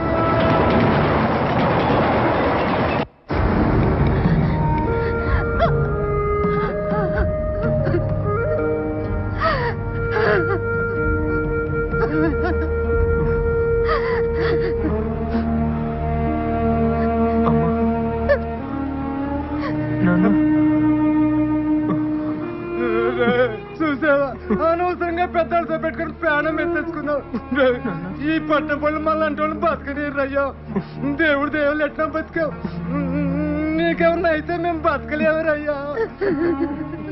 చూసావా, అనవసరంగా పెద్దలతో పెట్టుకుని ప్రాణం ఎత్తేసుకున్నావు. ఈ పట్ట పళ్ళు మళ్ళీ అంటే వాళ్ళు బతకలేరయ్యా. దేవుడు దేవుళ్ళు ఎట్లా బతికావు? నీకేమన్నా అయితే మేము బతకలేవరయ్యా.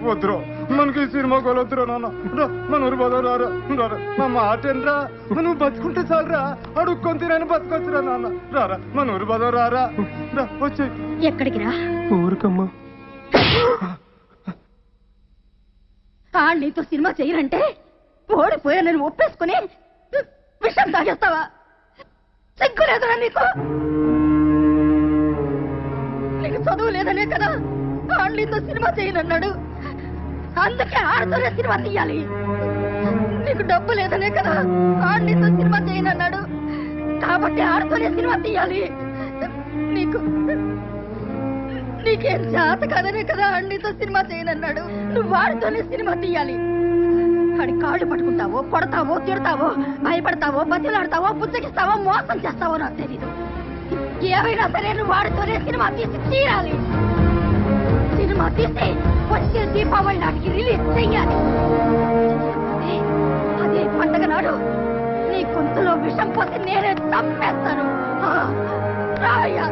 వద్దురా, మనకి ఈ సినిమా గోలు వద్దురా నాన్న. మన ఊరు పోదాం, రారా రారా. మా మాట ఏంట్రా, నువ్వు బతుకుంటే చాలరా. అడుక్కొని తినని బతకొచ్చురా నాన్న. రారా, మన ఊరు పోదాం, రారా. వచ్చి
ఎక్కడికి రా?
ఊరికమ్మా.
నీతో సినిమా చేయరంటే ఓడిపోయా నేను ఒప్పేసుకుని విషయం తాగేస్తావా? సిగ్గు లేదురా నీకు? నీకు చదువు లేదనే కదా నీతో సినిమా చేయనన్నాడు. అందుకే ఆడుతూనే సినిమా తీయాలి. నీకు డబ్బు లేదనే కదా నీతో సినిమా చేయనన్నాడు. కాబట్టి ఆడుతూనే సినిమా తీయాలి. నీకేం చేత కాదనే కదా నీతో సినిమా చేయనన్నాడు. నువ్వు వాడితోనే సినిమా తీయాలి. వాడి కాళ్ళు పట్టుకుంటావో, కొడతావో, తిడతావో, భయపడతావో, బతిలాడతావో, పుచ్చగిస్తావో, మోసం చేస్తావో నాకు తెలీదు. ఏమైనా సరే నువ్వు వాడితోనే సినిమా తీసి తీరాలి. సినిమా తీసి వచ్చే దీపావళి నాటికి రిలీజ్ చెయ్యాలి. అదే పండగ నాడు నీ గొంతులో విషం పోసి నేనే చంపేస్తాను. రాయ్యా.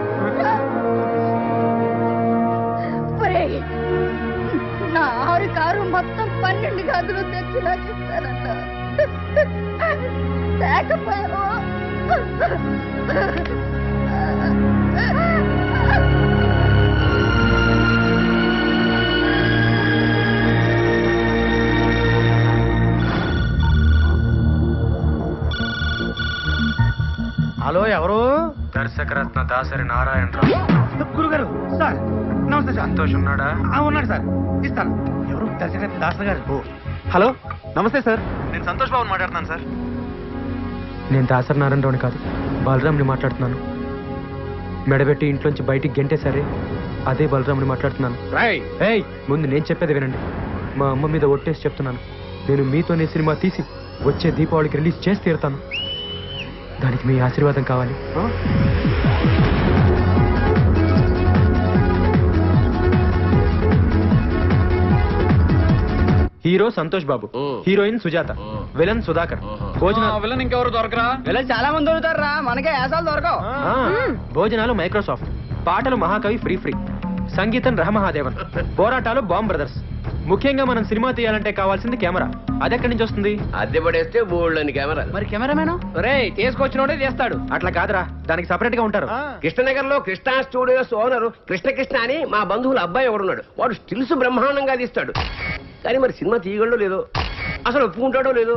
నా 6 కారు మొత్తం 12 గదులు తెచ్చి నాకు ఇస్తారన్న. లేకపోయావో
హలో, ఎవరు?
దర్శకరత్న దాసరి నారాయణరావు.
గురుగారు. సార్ నమస్తే సార్.
సంతోష్ ఉన్నాడా?
ఉన్నాడు సార్, ఇస్తాను. ఎవరు? దర్శకరత్న దాసరి గారు.
హలో, నమస్తే సార్. నేను సంతోష్ బాబుని మాట్లాడుతున్నాను సార్.
నేను దాసరి నారాయణరావుని కాదు, బలరాంని మాట్లాడుతున్నాను. మెడబెట్టి ఇంట్లోంచి బయటికి గెంటే సరే, అదే బలరాంని మాట్లాడుతున్నాను. ఏయ్, ముందు నేను చెప్పేది వినండి. మా అమ్మ మీద ఒట్టేసి చెప్తున్నాను, నేను మీతోనే సినిమా తీసి వచ్చే దీపావళికి రిలీజ్ చేసి తీరుతాను. దానికి మీ ఆశీర్వాదం కావాలి. హీరో సంతోష్ బాబు, heroine Sujatha, villain Sudhakar.
Villain ఇంకెవరు దొరకరా? విలన్ చాలా మంది దొరుకుతారా, మనకే యాసాలు దొరకవు.
భోజనాలు మైక్రోసాఫ్ట్, పాటలు మహాకవి ఫ్రీ, సంగీతం రహమహాదేవన్, పోరాటాలు బాంబ్ బ్రదర్స్. ముఖ్యంగా మనం సినిమా తీయాలంటే కావాల్సింది కెమెరా. అదెక్కడి నుంచి వస్తుంది?
అద్దె పడేస్తే బోల్డ్ కెమెరా.
మరి కెమెరామేనా?
రే, తీసుకొచ్చినోడే చేస్తాడు.
అట్లా కాదురా, దానికి సపరేట్ గా ఉంటారు.
కృష్ణనగర్ లో కృష్ణ స్టూడియోస్ ఓనరు కృష్ణ అని మా బంధువుల అబ్బాయి ఒకడున్నాడు. వాడు స్టిల్స్ బ్రహ్మాండంగా తీస్తాడు. కానీ మరి సినిమా తీయగలడో లేదో, అసలు ఒప్పుకుంటాడో లేదో.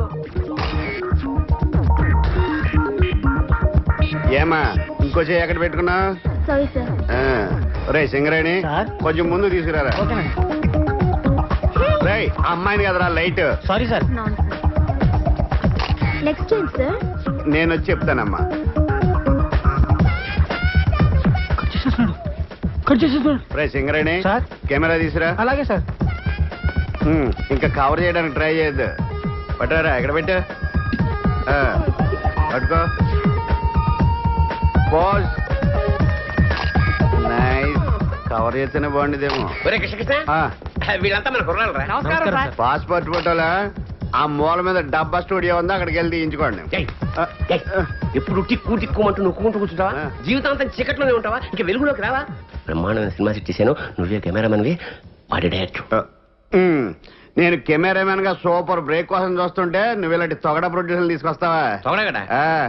ఏమా ఇంకో చేయి ఎక్కడ పెట్టుకున్నావు?
Sorry sir.
రే సింగరేణి కొంచెం ముందు తీసుకురారా. రే అమ్మాయిని కదరా లైట్.
Sorry sir.
నెక్స్ట్ ఏంటి సార్?
నేను వచ్చి చెప్తానమ్మా. రే సింగరేణి కెమెరా తీసురా.
అలాగే సార్.
ఇంకా కవర్ చేయడానికి ట్రై చేయొద్దు. పట్టారా ఎక్కడ పెట్టా పట్టుకో. పాజ్. నైస్. కవర్ చేస్తేనే బాగుండేదేమో.
వీళ్ళంతా మన కుర్రాలరా?
పాస్పోర్ట్ ఫోటోలా ఆ మూల మీద డబ్బా స్టూడియో ఉందా, అక్కడికి వెళ్ళి తీయించుకోండి.
ఎప్పుడు టిక్కు టిక్కుమంటూ నొక్కుంటూ కూర్చుంటావా? జీవితాంతం చీకట్లోనే ఉంటావా? ఇంకా వెలుగులోకి రావా? బ్రహ్మాండమైన సినిమా సెట్ చేశాను, నువ్వే కెమెరామెన్వి, వాడి డైరెక్టర్.
నేను కెమెరామెన్ గా సూపర్ బ్రేక్ కోసం చూస్తుంటే నువ్వు ఇలాంటి తొగడ ప్రొడ్యూసర్ తీసుకొస్తావా?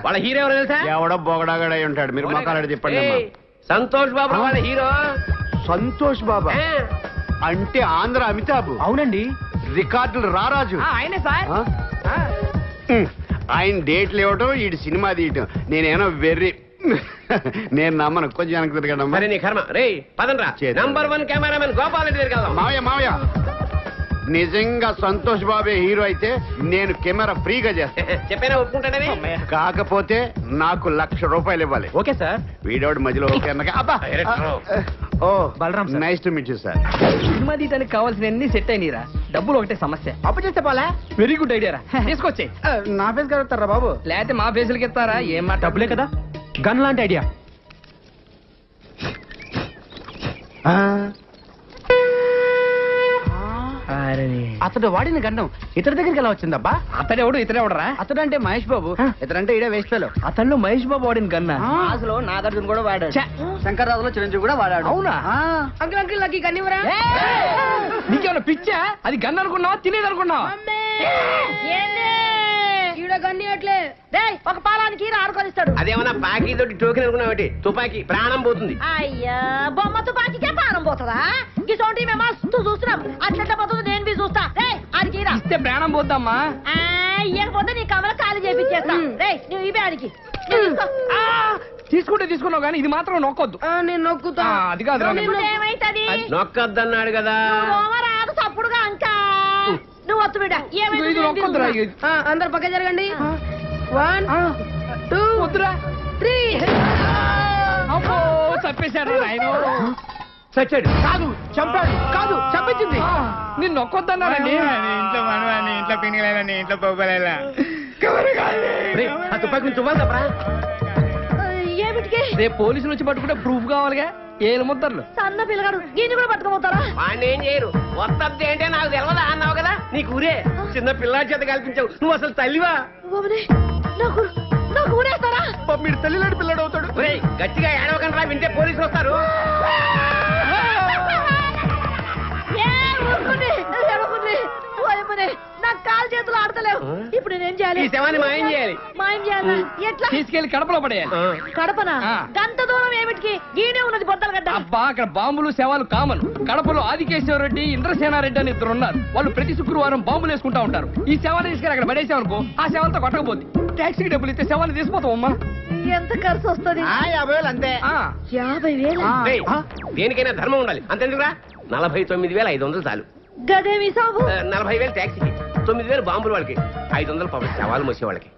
వాళ్ళ హీరో ఎవరో తెలుసా?
ఎవడో బొగడాగడ ఉంటాడు. మీరు మొక్కలు చెప్పండి.
సంతోష్ బాబు వాళ్ళ హీరో.
సంతోష్ బాబా అంటే ఆంధ్ర అమితాబ్.
అవునండి.
రికార్డులు రారాజు.
ఆయనే సార్.
ఆయన డేట్లు ఇవ్వటం, ఈ సినిమా తీయటం నేనేమో వెర్రి. నేను నమ్మను. కొంచెం వెనక్కి తిరగడం.
మరి నీ కర్మ. రే పదండ్రా. నంబర్ 1 కెమెరామెన్ గోపాల్ రెడ్డి దగ్గరికి వెళ్దాం.
మావయ్య నిజంగా సంతోష్ బాబే హీరో అయితే నేను కెమెరా ఫ్రీగా చేస్తాను.
చెప్పేనా ఒప్పుకుంటాడని?
కాకపోతే నాకు ₹1,00,000 ఇవ్వాలి.
Okay sir.
వీడోడు మధ్యలో ఓకే అన్నగా. ఓ Balaram, nice to meet you sir.
Cinema తీయడానికి కావాల్సిన సెట్ అయినరా? డబ్బులు ఒకటే సమస్య. అప్పు చేస్తే పోలే. వెరీ గుడ్ ఐడియా రా. తీసుకొచ్చే.
నా ఫేస్ కలుగుతారా బాబు?
లేకపోతే మా ఫేసులకి ఇస్తారా? ఏం మాట?
డబ్బులే కదా, గన్ లాంటి ఐడియా.
అతడు వాడిన గండం ఇతడి దగ్గరికి ఎలా వచ్చిందబ్బా?
అతడెవడు ఇతడెవడరా?
అతడు అంటే మహేష్ బాబు, ఇతడంటే ఇడే వేస్ట్ ఫెలో.
అతను మహేష్ బాబు వాడిన గన్నా?
అసలు నాగార్జున కూడా వాడాడు, శంకర్రాజులో చిరంజీవి కూడా వాడాడు.
అవునా? అంకుల్ అంకుల్ నాకు గన్నివరా? నీకేమన్నా పిచ్చా? అది గన్ అనుకున్నావా, తినేది అనుకున్నావా?
గన్నియట్లే ఒక పాలానికి ఆడుకొనిస్తాడు.
అదేమన్నా పాకీ తోటి టోకెన్ అనుకున్నావు? తుపాకీ ప్రాణం పోతుంది.
అయ్యా బొమ్మ తుపాకీకే ప్రాణం పోతుందా? ఇటువంటి మేము మస్తు చూస్తున్నాం. అట్లా పోతుంది, నేను చూస్తా. రే ఆడికి
ఇస్తే ప్రాణం పోద్దమ్మా.
ఇయ్యకపోతే నీ కమల ఖాళీ చేపించేస్తా. రే నువ్వు ఇవే ఆడికి
తీసుకుంటే తీసుకున్నావు కానీ ఇది మాత్రం నొక్కొద్దు.
నేను నొక్కుతా.
అది కాదు
ఏమైతుంది?
నొక్కద్దన్నాడు కదా.
రాదు తప్పుడుగా అంకా. నువ్వు వత్తు బిడ్డ. అందరు పక్క జరగండి. 1 2 3.
అబ్బో చంపేశాడు ఆయన.
చచ్చాడు
కాదు, చంపాడు. కాదు, చంపించింది. నేను నొక్కొద్దన్నానండి.
ఇంట్లో మనవాణి, ఇంట్లో పిండిలేదని, ఇంట్లో పొగలేలా.
ఆ తుపాకి నుంచి తువ్వాలి.
ఏమిటికి?
రేపు పోలీసులు వచ్చి పట్టుకుంటే ప్రూఫ్ కావాలిగా. ఏలు ముద్దర్లు.
సన్న పిల్లగాడు దీన్ని కూడా పట్టుకోపోతారా?
వాడిని ఏం చేయరు. వస్తద్ది అంటే నాకు తెలియదా అన్నావు కదా. నీకు ఊరే చిన్న పిల్లాడి చేత కల్పించావు. నువ్వు అసలు తల్లివా?
నాకు ఊరేస్తారా?
మీరు తల్లిలాంటి పిల్లాడు అవుతాడు.
గట్టిగా ఏడవకండి, వింటే పోలీసులు వస్తారు.
నాకు కాలు చేతులు ఆడతలేవు. ఇప్పుడు నేనేం చేయాలి?
ఈ శవాన్ని మాయం చేయాలి.
మాయం చేయాలి ఎట్లా?
తీసుకెళ్లి కడపలో పడేయాలి.
కడపనా? గంట దూరం ఏమిటికి? గీనే ఉన్నది బొద్దలు గడ్డ.
అబ్బా అక్కడ బాంబులు శవాలు కామన్. కడపలో ఆదికేశ్వరరెడ్డి, ఇంద్రసేనారెడ్డి అని 2 ఉన్నారు. వాళ్ళు ప్రతి శుక్రవారం బాంబులు వేసుకుంటా ఉంటారు. ఈ శవాన్ని తీసుకెళ్ళి అక్కడ పడేసామనుకో, ఆ శవాలతో కొట్టకపోద్ది. ట్యాక్సీకి డబ్బులు ఇస్తే శవాన్ని తీసుకుపోతాం. అమ్మా
ఎంత ఖర్చు వస్తుంది?
50,000 అంతే.
50,000?
దేనికైనా ధర్మం ఉండాలి. అంతేందుకురా? 49,500 చాలు.
గదేమి సాబు?
40,000 ట్యాక్సీకి, 9,000 బాంబులు వాళ్ళకి, 500 పాపం శవాలు మోసే వాళ్ళకి.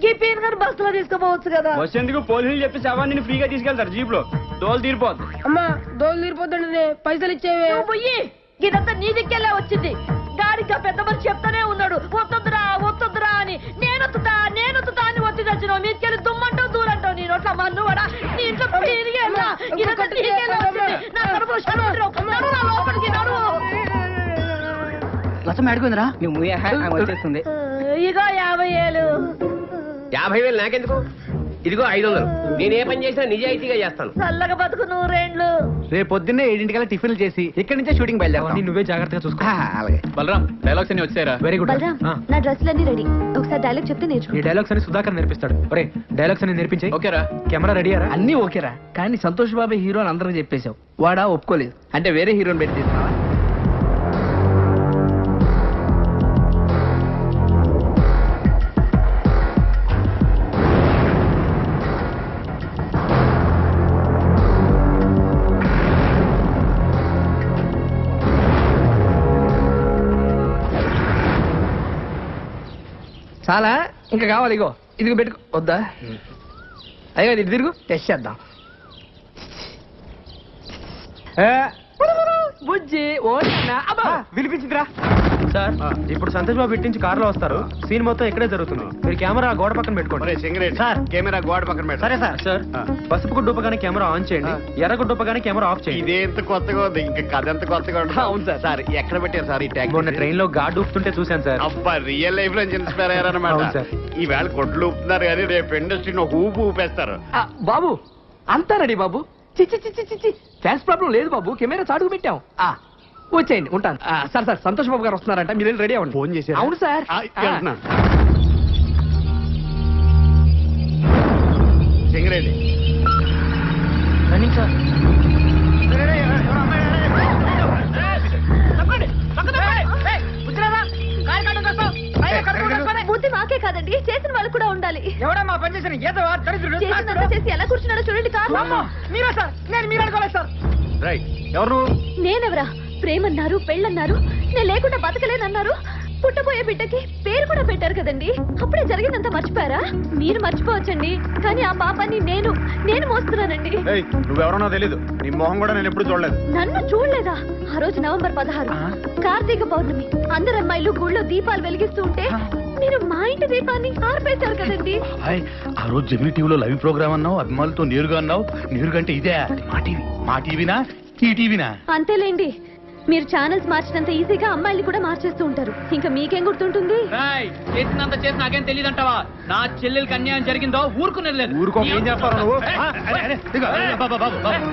ఈ పేరు గారు బస్సులో తీసుకోపోవచ్చు కదా.
బస్సు ఎందుకు? పోలీసులు చెప్పి శవాన్ని ఫ్రీగా తీసుకెళ్తారు జీప్ లో. దోలు తీరిపోద్దు.
అమ్మా దోలు తీరిపోద్దండి. పైసలు ఇచ్చేవే. పోయి ఇదంతా నీ దిక్కెళ్ళే వచ్చింది. గాడిగా పెద్ద మనిషి చెప్తానే ఉన్నాడు, వస్తుందిరా వస్తుందిరా అని. నేనొత్తుతా అని వచ్చి తెచ్చినావు. మీకెళ్ళి దుమ్మంటావు దూరంటావు. నీ నోట్ల మన్ను కూడా నీ ఇంట్లో తిరిగేలా. ఇదంతా నీకెళ్ళే వచ్చింది. నా కడుపులో నడు, నా లోపలికి నడు.
లసం అడుగుందిరా. నువ్వు వచ్చేస్తుంది.
ఇగో 50,000.
50,000 నాకెందుకు? ఇదిగో 500. నేను ఏ పని చేసినా నిజాయితీగా చేస్తాను.
చల్లగా బతుకు 100
రేపు పొద్దున్నే 7 టిఫిన్లు చేసి ఇక్కడి నుంచే షూటింగ్ బయలుదేరాలి.
నువ్వే జాగ్రత్తగా చూసుకో.
అలాగే.
బలరాం, డైలాగ్స్ అన్ని వచ్చారా? Very good.
నా డ్రెస్సులన్నీ రెడీ. ఒకసారి డైలాగ్ చెప్తే
ఈ
నేర్చుకో.
డైలాగ్స్ అని సుధాకర్ నేర్పిస్తాడు. ఒరే డైలాగ్స్ అని నేర్పించే. ఓకేరా? కెమెరా రెడీయారా?
అన్ని ఓకేరా, కానీ సంతోష్ బాబు హీరో అని అందరికి చెప్పేశావు. వాడా ఒప్పుకోలేదు అంటే వేరే హీరోని పెట్టి తీసుకున్నావా? చాలా ఇంకా కావాలి, ఇగో ఇదిగో పెట్టుకో. వద్దా? అయ్యో ఇది తిరుగు, టెస్ట్ చేద్దాం. బుజ్జి
వినిపించిందిరా సార్. ఇప్పుడు సంతోష్ బాబు ఇట్టించి కారులో వస్తారు. సీన్ మొత్తం ఇక్కడే జరుగుతుంది. మీరు కెమెరా గోడ పక్కన పెట్టుకోండి.
సార్ కెమెరా గోడ పక్కన పెట్టు.
సరే సార్. సార్ పసుపు గుడ్డుపగానే కెమెరా ఆన్ చేయండి, ఎర్ర గుడ్డుపగానే కెమెరా ఆఫ్ చేయండి.
ఇదే ఎంత కొత్తగా ఉంది, ఇంకా కథ ఎంత కొత్తగా ఉంటుంది. అవును సార్. సార్ ఎక్కడ పెట్టారు సార్ ఈ ట్యాగ్?
మొన్న ట్రైన్ లో గాడ్ ఊపుతుంటే చూశాను సార్.
అబ్బా, రియల్ లైఫ్ లో ఇన్స్పైర్ అయ్యారన్నమాట. ఈవేళ కొట్లు ఊపుతున్నారు కానీ రేపు ఇండస్ట్రీని ఒక ఊపు ఊపేస్తారు.
బాబు అంతా రెడీ బాబు. చిచ్చి ఫ్యాన్స్ ప్రాబ్లం లేదు బాబు, కెమెరా చాటుకు పెట్టాం. వచ్చేయండి, ఉంటాను. సార్ సార్ సంతోష్ బాబు గారు వస్తున్నారంట, మీరు రెడీ అవ్వండి.
ఫోన్ చేశారు?
అవును సార్.
సింగరేణి
సార్.
బుద్ధి మాకే కాదండి, చేసిన వాళ్ళు కూడా ఉండాలి.
ఎవడమ్మా పని చేసిన
చేసినంత చేసి ఎలా కూర్చున్నాడో చూడండి. కాదు
మీరా సార్? నేను మీరు అనుకోలేదు సార్.
రైట్. ఎవరు?
నేనెవరా? ప్రేమన్నారు, పెళ్ళన్నారు, నేను లేకుండా బతకలేనన్నారు. పుట్టబోయే బిడ్డకి పేరు కూడా పెట్టారు కదండి. అప్పుడే జరిగిందంతా మర్చిపోయారా? మీరు మర్చిపోవచ్చండి, కానీ ఆ పాపాన్ని నేను మోస్తున్నానండి.
నువ్వెవరో తెలీదు, నీ మొహం కూడా నేను ఎప్పుడు చూడలేదు.
నన్ను చూడలేదా? ఆ రోజు నవంబర్ 16 కార్తీక పౌర్ణమి, అందరు అమ్మాయిలు గుళ్ళో దీపాలు వెలిగిస్తూ ఉంటే మీరు మా ఇంటి దీపాన్ని ఆర్పేశారు కదండి.
ఆ రోజు జమినీ టీవీలో లైవ్ ప్రోగ్రామ్ అన్నావు, అభిమానులతో నేరుగా అన్నావు. నేరుగా అంటే ఇదే మా టీవీనా ఈ టీవీనా?
అంతేలేండి, మీరు ఛానల్స్ మార్చినంత ఈజీగా అమ్మాయిలు కూడా మార్చేస్తూ ఉంటారు. ఇంకా మీకేం గుర్తుంటుంది?
చేసినంత చేసి నాకేం తెలియదంటావా? నా చెల్లెలకి అన్యాయం జరిగిందో ఊరుకునేది లేదు.
ఊరుకో, ఏం చేస్తావు నువ్వు?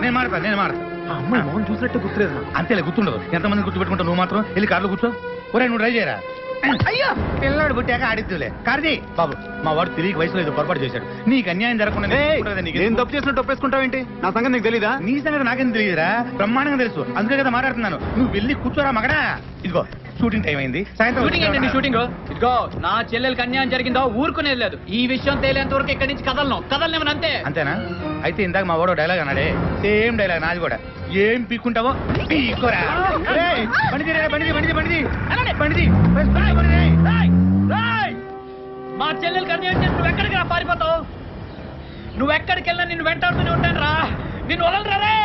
నేను మాడతా. అమ్మాయి మోహన్ చూసినట్టు గుర్తులేదు. అంతేలే, గుర్తుండదు. ఎంతమంది గుర్తుపెట్టుకుంటావు, నువ్వు మాత్రం వెళ్ళి కార్లో కూర్చో. ఒరే నువ్వు ట్రై చేయరా. అయ్యో పిల్లాడు పుట్టాక ఆడిద్దులే. కార్తీ బాబు, మా వాడు తెలియక వయసులో ఏదో పొరపాటు చేశాడు. నీకు అన్యాయం జరగకుండా
నేను తప్పు చేసినట్టు ఒప్పేసుకుంటావేంటి? నా సంగతి నీకు తెలీదా?
నీ సంగతి నాకేం తెలియదురా, బ్రహ్మాండంగా తెలుసు. అందుకే కదా మాట్లాడుతున్నాను. నువ్వు వెళ్ళి కూర్చోరా మగడా. ఇదిగో షూటింగ్ టైం అయింది, సాయంత్రం
షూటింగ్. ఇదిగో నా చెల్లెలకి అన్యాయం జరిగిందో ఊరుకునేది లేదు. ఈ విషయం తేలేంత వరకు ఇక్కడి నుంచి కదలనివ్వను అంతే.
అంతేనా? అయితే ఇందాక మా వాడు డైలాగ్ అన్నాడే, సేమ్ డైలాగ్ నాది కూడా. ఏం పీక్కుంటావో పీక్కోరా.
మా చెల్లెలకి అన్యాయం చేసి నువ్వు ఎక్కడికి రా పారిపోతావు? నువ్వు ఎక్కడికి వెళ్ళినా నిన్ను వెంటాడుతూనే ఉంటాను రా. నిన్ను వదలరా రే.